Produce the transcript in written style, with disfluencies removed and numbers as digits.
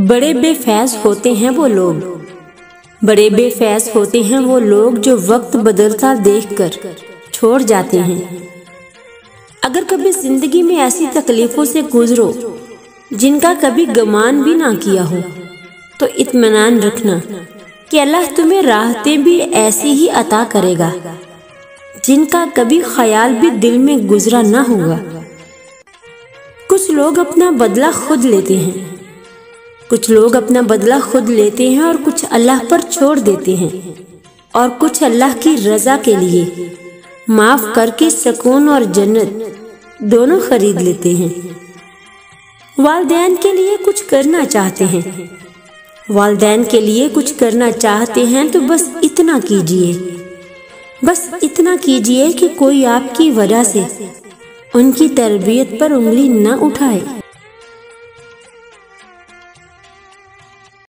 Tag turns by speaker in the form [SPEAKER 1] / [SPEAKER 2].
[SPEAKER 1] بڑے بے فیض ہوتے ہیں وہ لوگ، بڑے بے فیض ہوتے ہیں وہ لوگ جو وقت بدلتا دیکھ کر چھوڑ جاتے ہیں۔ اگر کبھی زندگی میں ایسی تکلیفوں سے گزرو جن کا کبھی گمان بھی نہ کیا ہو تو اطمینان رکھنا کہ اللہ تمہیں راحتیں بھی ایسی ہی عطا کرے گا جن کا کبھی خیال بھی دل میں گزرا نہ ہوگا۔ کچھ لوگ اپنا بدلہ خود لیتے ہیں، کچھ لوگ اپنا بدلہ خود لیتے ہیں اور کچھ اللہ پر چھوڑ دیتے ہیں، اور کچھ اللہ کی رضا کے لیے معاف کر کے سکون اور جنت دونوں خرید لیتے ہیں۔ والدین کے لیے کچھ کرنا چاہتے ہیں، والدین کے لیے کچھ کرنا چاہتے ہیں تو بس اتنا کیجئے، بس اتنا کیجئے کہ کوئی آپ کی وجہ سے ان کی تربیت پر انگلی نہ اٹھائے۔